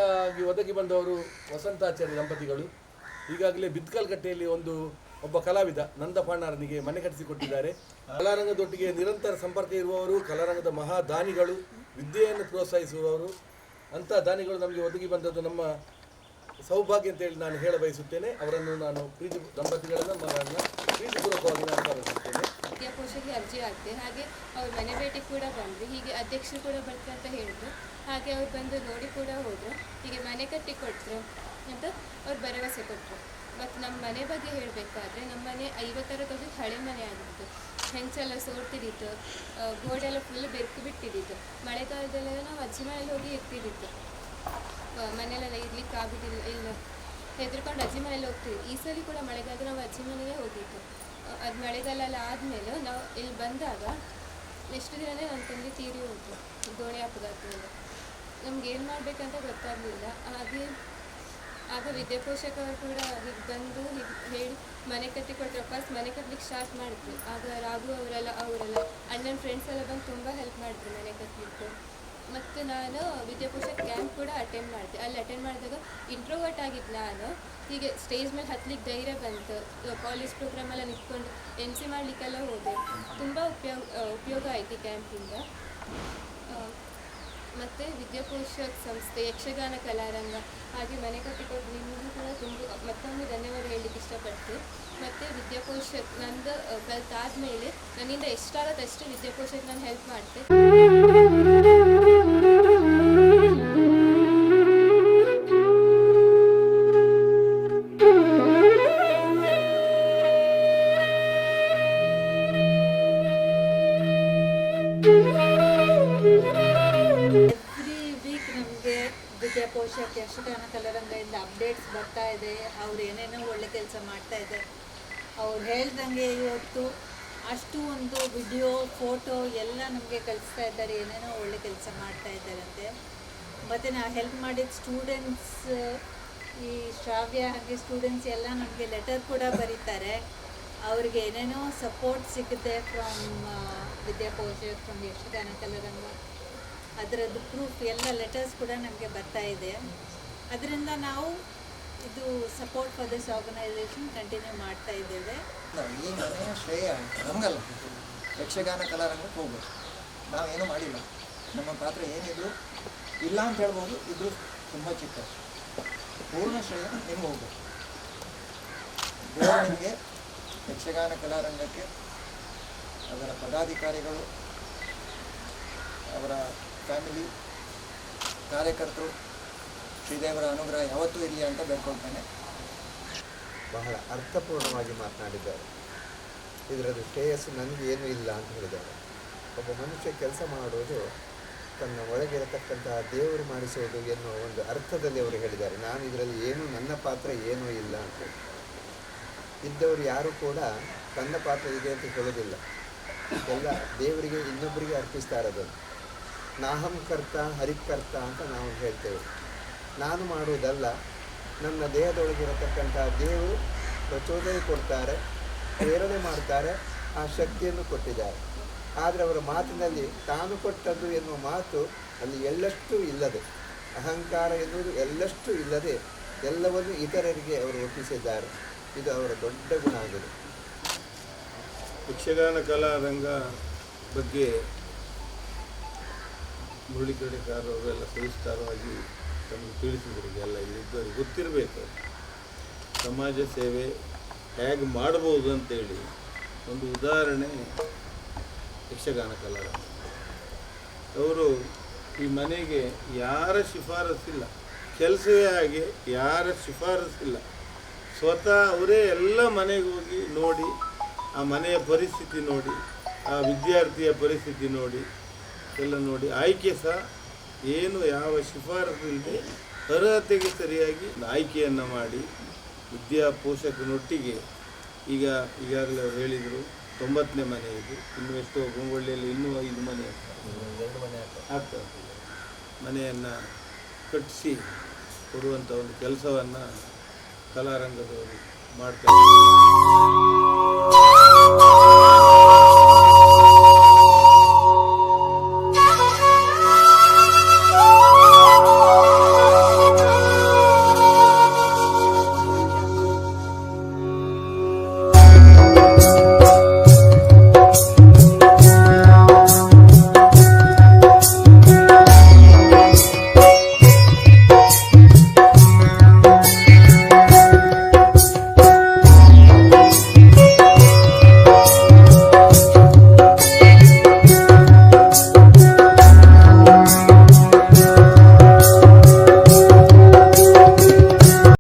ಮೊದಲಾಗಿ ಒದಗಿ ಬಂದವರು ವಸಂತಾಚಾರ್ಯ ದಂಪತಿಗಳು. ಈಗಾಗಲೇ ಬಿತ್ಕಲ್ಕಟ್ಟೆಯಲ್ಲಿ ಒಬ್ಬ ಕಲಾವಿದ ನಂದಪಾಣಾರನಿಗೆ ಮನೆ ಕಟ್ಟಿಸಿಕೊಟ್ಟಿದ್ದಾರೆ. ಕಲಾರಂಗದೊಟ್ಟಿಗೆ ನಿರಂತರ ಸಂಪರ್ಕ ಇರುವವರು, ಕಲಾರಂಗದ ಮಹಾದಾನಿಗಳು, ವಿದ್ಯೆಯನ್ನು ಪ್ರೋತ್ಸಾಹಿಸುವವರು. ಅಂಥ ದಾನಿಗಳು ನಮಗೆ ಒದಗಿ ಬಂದದ್ದು ನಮ್ಮ ಸೌಭಾಗ್ಯ ಅಂತೇಳಿ ನಾನು ಹೇಳ ಬಯಸುತ್ತೇನೆ. ಅವರನ್ನು ನಾನು ದಂಪತಿಗಳನ್ನು ಪ್ರೀತಿಪೂರ್ವಕವಾಗಿ ನಾನು ಬಯಸುತ್ತೇನೆ. ವಿದ್ಯಾಕೋಶಕ್ಕೆ ಅರ್ಜಿ ಹಾಕಿದೆ. ಹಾಗೆ ಅವ್ರ ಮನೆ ಭೇಟಿಗೆ ಕೂಡ ಬಂದರು. ಹೀಗೆ ಅಧ್ಯಕ್ಷರು ಕೂಡ ಬರ್ತಾರೆ ಅಂತ ಹೇಳಿದ್ರು. ಹಾಗೆ ಅವ್ರು ಬಂದು ನೋಡಿ ಕೂಡ ಹೋದರು. ಹೀಗೆ ಮನೆ ಕಟ್ಟಿ ಕೊಟ್ಟರು ಅಂತ ಅವ್ರು ಭರವಸೆ ಕೊಟ್ಟರು. ಮತ್ತು ನಮ್ಮ ಮನೆ ಬಗ್ಗೆ ಹೇಳಬೇಕಾದ್ರೆ ನಮ್ಮ ಮನೆ 50ರ ಹಳೆ ಮನೆ ಆಗಿತ್ತು. ಹೆಂಚೆಲ್ಲ ಸೋರ್ತಿದ್ದಿತ್ತು, ಗೋಡೆಲ್ಲ ಫುಲ್ ಬೆಕ್ಕು ಬಿಟ್ಟಿದ್ದಿತ್ತು. ಮಳೆಗಾಲದಲ್ಲೆಲ್ಲ ನಾವು ಅಜ್ಜಿ ಮನೇಲಿ ಹೋಗಿ ಇರ್ತಿದ್ದಿತ್ತು. ಮನೆಯಲ್ಲೆಲ್ಲ ಇರ್ಲಿಕ್ಕೆ ಆಗೋದಿಲ್ಲ, ಇಲ್ಲ ಹೆದರ್ಕೊಂಡು ಅಜ್ಜಿ ಮನೇಲಿ ಹೋಗ್ತಿದ್ವಿ. ಈ ಸಲ ಕೂಡ ಮಳೆಗಾಲ ನಾವು ಅಜ್ಜಿ ಮನೆಗೆ ಹೋಗಿತ್ತು. ಅದು ಮಳೆಗಾಲ ಆದಮೇಲೆ ನಾವು ಇಲ್ಲಿ ಬಂದಾಗ ಎಷ್ಟು ದಿನವೇ ನನ್ನ ತಂದೆ ತೀರಿ ಹೋದ್ರು ದೋಣಿ ಅಪಘಾತದಿಂದ. ನಮ್ಗೆ ಏನು ಮಾಡಬೇಕಂತ ಗೊತ್ತಾಗಲಿಲ್ಲ. ಆಗ ವಿದ್ಯಾಪೋಷಕರು ಕೂಡ ಹೀಗೆ ಬಂದು ಹೀಗೆ ಹೇಳಿ ಮನೆ ಕಟ್ಟಿ ಕೊಟ್ಟರು. ಫಸ್ಟ್ ಮನೆ ಕಟ್ಟಲಿಕ್ಕೆ ಸ್ಟಾರ್ಟ್ ಮಾಡಿದ್ವಿ. ಆಗ ರಾಘು ಅವರೆಲ್ಲ ಅಣ್ಣನ ಫ್ರೆಂಡ್ಸ್ ಎಲ್ಲ ಬಂದು ತುಂಬ ಹೆಲ್ಪ್ ಮಾಡಿದ್ರು ಮನೆ ಕಟ್ಟಲಿಕ್ಕೆ. ಮತ್ತು ನಾನು ವಿದ್ಯಾಪೋಷಕ ಕ್ಯಾಂಪ್ ಕೂಡ ಅಟೆಂಡ್ ಮಾಡಿದೆ. ಅಲ್ಲಿ ಅಟೆಂಡ್ ಮಾಡಿದಾಗ ಇಂಟ್ರೋವರ್ಟ್ ಆಗಿದ್ದು ನಾನು ಹೀಗೆ ಸ್ಟೇಜ್ ಮೇಲೆ ಹತ್ತಲಿಕ್ಕೆ ಧೈರ್ಯ ಬಂತು. ಕಾಲೇಜ್ ಪ್ರೋಗ್ರಾಮೆಲ್ಲ ನಿಂತ್ಕೊಂಡು MC ಮಾಡಲಿಕ್ಕೆಲ್ಲ ಹೋದೆ. ತುಂಬ ಉಪಯೋಗ ಆಯಿತು ಕ್ಯಾಂಪಿಂದ. ಮತ್ತು ವಿದ್ಯಾಪೋಷಕ ಸಂಸ್ಥೆ, ಯಕ್ಷಗಾನ ಕಲಾರಂಗ ಹಾಗೆ ಮನೆ ಕಟ್ಟಿಕೊಟ್ಟು ನಿಮಗೂ ಕೂಡ ಮತ್ತೊಮ್ಮೆ ಧನ್ಯವಾದ ಹೇಳಲಿಕ್ಕೆ ಇಷ್ಟಪಡ್ತೀನಿ. ಮತ್ತು ವಿದ್ಯಾಪೋಷಕ ನಂದು ಕಲಿತಾದ್ಮೇಲೆ ನನ್ನಿಂದ ಎಷ್ಟಾಗತ್ತೆ ಅಷ್ಟು ವಿದ್ಯಾಪೋಷಕ ನಾನು ಹೆಲ್ಪ್ ಮಾಡ್ತೆ. ವಿದ್ಯಾಪೋಷಕ ಯಕ್ಷಗಾನ ಕಲಾರಂಗದಿಂದ ಅಪ್ಡೇಟ್ಸ್ ಬರ್ತಾ ಇದೆ. ಅವ್ರು ಏನೇನೋ ಒಳ್ಳೆ ಕೆಲಸ ಮಾಡ್ತಾ ಇದ್ದಾರೆ. ಅವ್ರು ಹೇಳ್ದಂಗೆ ಇವತ್ತು ಅಷ್ಟು ಒಂದು ವಿಡಿಯೋ ಫೋಟೋ ಎಲ್ಲ ನಮಗೆ ಕಳಿಸ್ತಾ ಇದ್ದಾರೆ. ಏನೇನೋ ಒಳ್ಳೆ ಕೆಲಸ ಮಾಡ್ತಾ ಇದ್ದಾರಂತೆ. ಮತ್ತು ನಾವು ಹೆಲ್ಪ್ ಮಾಡಿದ ಸ್ಟೂಡೆಂಟ್ಸ್, ಈ ಶ್ರಾವ್ಯ ಹಾಗೆ ಸ್ಟೂಡೆಂಟ್ಸ್ ಎಲ್ಲ ನಮಗೆ ಲೆಟರ್ ಕೂಡ ಬರೀತಾರೆ. ಅವ್ರಿಗೆ ಏನೇನೋ ಸಪೋರ್ಟ್ ಸಿಗುತ್ತೆ ಫ್ರಮ್ ವಿದ್ಯಾಪೋಷಕ, ಫ್ರಮ್ ಯಕ್ಷಗಾನ ಕಲಾರಂಗ. ಅದರದ್ದು ಪ್ರೂಫ್ ಎಲ್ಲ ಲೆಟರ್ಸ್ ಕೂಡ ನಮಗೆ ಬರ್ತಾ ಇದೆ. ಅದರಿಂದ ನಾವು ಇದು support for this organisation continue ಮಾಡ್ತಾ ಇದ್ದೇವೆ. ಈ ಮನೆಯ ಶ್ರೇಯ ನಮಗಲ್ಲ, ಯಕ್ಷಗಾನ ಕಲಾರಂಗಕ್ಕೆ ಹೋಗ್ಬೇಕು. ನಾವೇನೂ ಮಾಡಿಲ್ಲ. ನಮ್ಮ ಪಾತ್ರ ಏನಿದ್ರು ಇಲ್ಲ ಅಂತ ಹೇಳ್ಬೋದು, ಇದ್ರೂ ತುಂಬ ಚಿಕ್ಕ. ಪೂರ್ಣ ಶ್ರೇಯ ನಿಮ್ಗೆ ಹೋಗ್ಬೇಕು. ನಿಮಗೆ ಯಕ್ಷಗಾನ ಕಲಾರಂಗಕ್ಕೆ ಅದರ ಪದಾಧಿಕಾರಿಗಳು, ಅವರ ಫ್ಯಾಮಿಲಿ, ಕಾರ್ಯಕರ್ತರು, ಶ್ರೀದೇವರ ಅನುಗ್ರಹ ಯಾವತ್ತೂ ಇರಲಿ ಅಂತ ಬೇಡ್ಕೊಳ್ತೇನೆ. ಬಹಳ ಅರ್ಥಪೂರ್ಣವಾಗಿ ಮಾತನಾಡಿದ್ದಾರೆ. ಇದರದ್ದು ಶ್ರೇಯಸ್ಸು ನನಗೆ ಏನೂ ಇಲ್ಲ ಅಂತ ಹೇಳಿದ್ದಾರೆ. ಒಬ್ಬ ಮನುಷ್ಯ ಕೆಲಸ ಮಾಡುವುದು ತನ್ನ ಒಳಗಿರತಕ್ಕಂತಹ ದೇವರು ಮಾಡಿಸುವುದು ಎನ್ನುವ ಒಂದು ಅರ್ಥದಲ್ಲಿ ಅವರು ಹೇಳಿದ್ದಾರೆ. ನಾನು ಇದರಲ್ಲಿ ನನ್ನ ಪಾತ್ರ ಏನೂ ಇಲ್ಲ ಅಂತ. ಇದ್ದವರು ಯಾರೂ ಕೂಡ ತನ್ನ ಪಾತ್ರ ಇದೆ ಅಂತ ಹೇಳೋದಿಲ್ಲ. ಎಲ್ಲ ದೇವರಿಗೆ, ಇನ್ನೊಬ್ಬರಿಗೆ ಅರ್ಪಿಸ್ತಾರೆ. ಅದನ್ನು ನಾಹಂ ಕರ್ತ ಹರಿಕರ್ತ ಅಂತ ನಾವು ಹೇಳ್ತೇವೆ. ನಾನು ಮಾಡುವುದಲ್ಲ, ನನ್ನ ದೇಹದೊಳಗಿರತಕ್ಕಂಥ ದೇವರು ಪ್ರಚೋದನೆ ಕೊಡ್ತಾರೆ, ಪ್ರೇರಣೆ ಮಾಡ್ತಾರೆ, ಆ ಶಕ್ತಿಯನ್ನು ಕೊಟ್ಟಿದ್ದಾರೆ. ಆದರೆ ಅವರ ಮಾತಿನಲ್ಲಿ ತಾನು ಕೊಟ್ಟದ್ದು ಎನ್ನುವ ಮಾತು ಅಲ್ಲಿ ಎಳ್ಳಷ್ಟು ಇಲ್ಲದೆ, ಅಹಂಕಾರ ಎನ್ನುವುದು ಎಳ್ಳಷ್ಟು ಇಲ್ಲದೆ ಎಲ್ಲವನ್ನು ಇತರರಿಗೆ ಅವರು ಒಪ್ಪಿಸಿದ್ದಾರೆ. ಇದು ಅವರ ದೊಡ್ಡ ಗುಣ ಆಗಿದೆ. ಯಕ್ಷಗಾನ ಕಲಾರಂಗ ಬಗ್ಗೆ ಮುರಳೀಕರಣಿಕಾರ ಅವರೆಲ್ಲ ಸವಿಸ್ತಾರವಾಗಿ ತಮಗೆ ತಿಳಿಸಿದ್ರು. ಎಲ್ಲ ಇಲ್ಲಿದ್ದವರಿಗೆ ಗೊತ್ತಿರಬೇಕು ಸಮಾಜ ಸೇವೆ ಹೇಗೆ ಮಾಡ್ಬೋದು ಅಂತೇಳಿ. ಒಂದು ಉದಾಹರಣೆ ಯಕ್ಷಗಾನ ಕಲಾರಂಗ. ಅವರು ಈ ಮನೆಗೆ ಯಾರ ಶಿಫಾರಸ್ಸಿಲ್ಲ, ಕೆಲಸವೇ ಹಾಗೆ ಯಾರ ಶಿಫಾರಸ್ಸಿಲ್ಲ. ಸ್ವತಃ ಅವರೇ ಎಲ್ಲ ಮನೆಗೆ ಹೋಗಿ ನೋಡಿ, ಆ ಮನೆಯ ಪರಿಸ್ಥಿತಿ ನೋಡಿ, ಆ ವಿದ್ಯಾರ್ಥಿಯ ಪರಿಸ್ಥಿತಿ ನೋಡಿ, ಎಲ್ಲ ನೋಡಿ ಆಯ್ಕೆ ಸಹ ಏನು ಯಾವ ಶಿಫಾರಸು ಇಲ್ಲದೆ ಅರ್ಹತೆಗೆ ಸರಿಯಾಗಿ ಆಯ್ಕೆಯನ್ನು ಮಾಡಿ ವಿದ್ಯಾಪೋಷಕನೊಟ್ಟಿಗೆ ಈಗಾಗಲೇ ಅವರು ಹೇಳಿದರು 90ನೇ ಮನೆ ಇದು. ಇನ್ನು ಎಷ್ಟೋ ಗೊಂಗೊಳ್ಳಿಯಲ್ಲಿ ಇನ್ನೂ 5 ಮನೆ ಆಗ್ತದೆ. ಮನೆಯನ್ನು ಕಟ್ಟಿಸಿ ಕೊಡುವಂಥ ಒಂದು ಕೆಲಸವನ್ನು ಕಲಾರಂಗದವರು ಮಾಡ್ತಾರೆ.